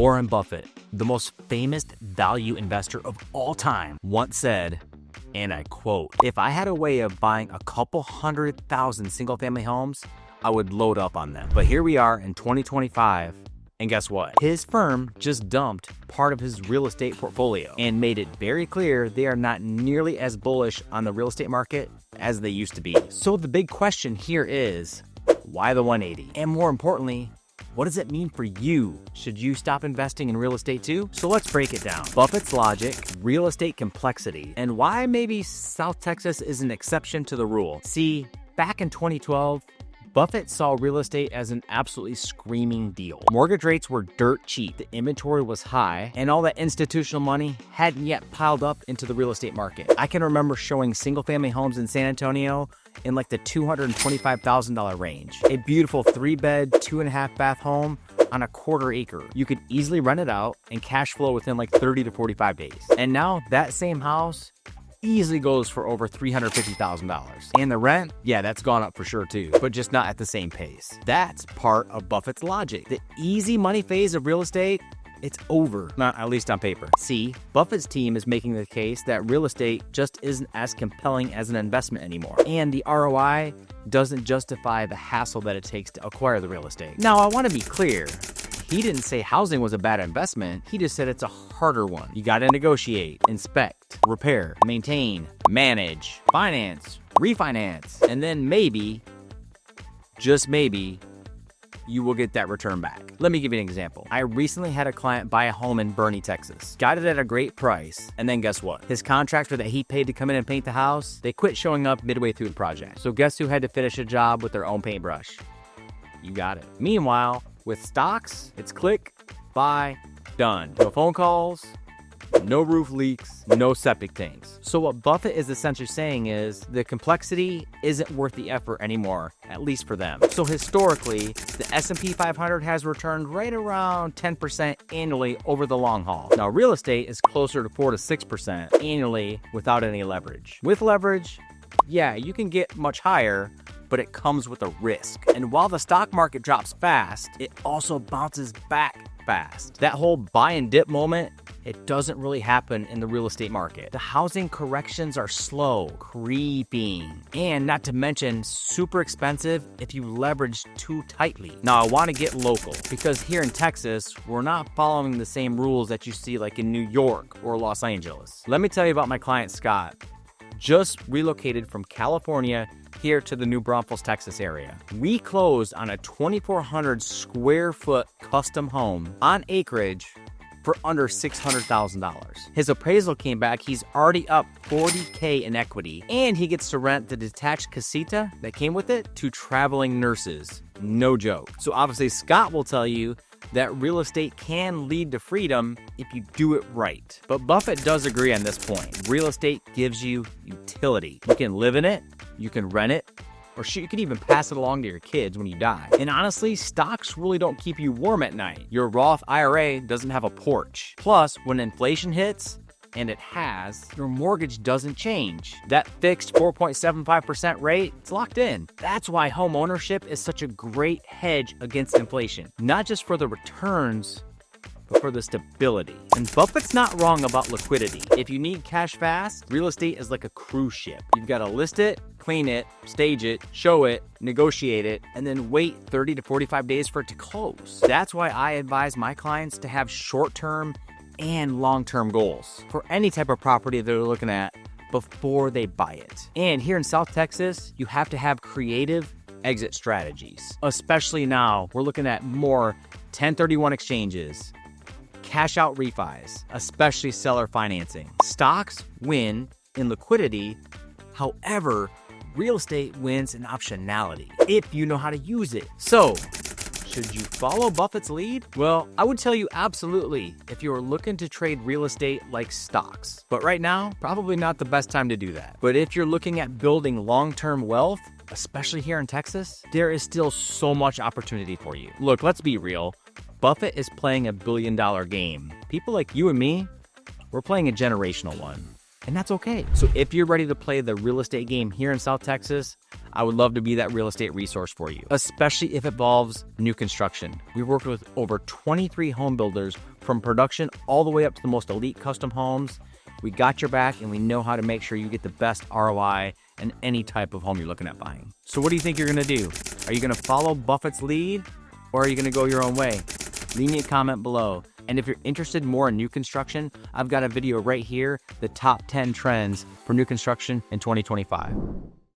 Warren Buffett, the most famous value investor of all time, once said, and I quote, "If I had a way of buying a couple 100,000 single-family homes, I would load up on them." But here we are in 2025, and guess what? His firm just dumped part of his real estate portfolio and made it very clear they are not nearly as bullish on the real estate market as they used to be. So the big question here is, why the 180? And more importantly, what does it mean for you? Should you stop investing in real estate too? So let's break it down. Buffett's logic, real estate complexity, and why maybe South Texas is an exception to the rule. See, back in 2012, Buffett saw real estate as an absolutely screaming deal. Mortgage rates were dirt cheap, the inventory was high, and all that institutional money hadn't yet piled up into the real estate market. I can remember showing single-family homes in San Antonio in like the $225,000 range. A beautiful 3-bed, 2.5-bath home on a 1/4 acre. You could easily rent it out and cash flow within like 30 to 45 days. And now that same house easily goes for over $350,000. And the rent, yeah, that's gone up for sure too, but just not at the same pace. That's part of Buffett's logic. The easy money phase of real estate, it's over, not at least on paper. See, Buffett's team is making the case that real estate just isn't as compelling as an investment anymore. And the ROI doesn't justify the hassle that it takes to acquire the real estate. Now, I want to be clear. He didn't say housing was a bad investment. He just said it's a harder one. You got to negotiate, inspect, repair, maintain, manage, finance, refinance, and then maybe, just maybe, you will get that return back. Let me give you an example. I recently had a client buy a home in Boerne, Texas. Got it at a great price, and then guess what? His contractor that he paid to come in and paint the house, they quit showing up midway through the project. So guess who had to finish a job with their own paintbrush? You got it. Meanwhile, with stocks, it's click, buy, done. No phone calls, no roof leaks, no septic tanks. So what Buffett is essentially saying is the complexity isn't worth the effort anymore, at least for them. So historically, the S&P 500 has returned right around 10% annually over the long haul. Now, real estate is closer to 4 to 6% annually without any leverage. With leverage, yeah, you can get much higher, but it comes with a risk. And while the stock market drops fast, it also bounces back fast. That whole buy and dip moment, it doesn't really happen in the real estate market. The housing corrections are slow, creeping, and not to mention super expensive if you leverage too tightly. Now, I want to get local because here in Texas, we're not following the same rules that you see like in New York or Los Angeles. Let me tell you about my client, Scott. Just relocated from California here to the New Braunfels, Texas area. We closed on a 2,400 square foot custom home on acreage for under $600,000. His appraisal came back, he's already up $40K in equity, and he gets to rent the detached casita that came with it to traveling nurses. No joke. So obviously Scott will tell you that real estate can lead to freedom if you do it right. But Buffett does agree on this point. Real estate gives you utility. You can live in it, you can rent it, or you can even pass it along to your kids when you die. And honestly, stocks really don't keep you warm at night. Your Roth IRA doesn't have a porch. Plus, when inflation hits, and it has, your mortgage doesn't change. That fixed 4.75% rate, it's locked in. That's why home ownership is such a great hedge against inflation. Not just for the returns, but for the stability. And Buffett's not wrong about liquidity. If you need cash fast, real estate is like a cruise ship. You've got to list it, clean it, stage it, show it, negotiate it, and then wait 30 to 45 days for it to close. That's why I advise my clients to have short-term and long-term goals for any type of property they're looking at before they buy it. And here in South Texas, you have to have creative exit strategies. Especially now, we're looking at more 1031 exchanges, cash out refis, especially seller financing. Stocks win in liquidity. However, real estate wins in optionality if you know how to use it. So, should you follow Buffett's lead? Well, I would tell you absolutely if you are looking to trade real estate like stocks. But right now, probably not the best time to do that. But if you're looking at building long-term wealth, especially here in Texas, there is still so much opportunity for you. Look, let's be real. Buffett is playing a billion-dollar game. People like you and me, we're playing a generational one. And that's okay. So if you're ready to play the real estate game here in South Texas, I would love to be that real estate resource for you, especially if it involves new construction. We've worked with over 23 home builders from production all the way up to the most elite custom homes. We got your back and we know how to make sure you get the best ROI in any type of home you're looking at buying. So what do you think you're gonna do? Are you gonna follow Buffett's lead or are you gonna go your own way? Leave me a comment below. And if you're interested more in new construction, I've got a video right here, the top 10 trends for new construction in 2025.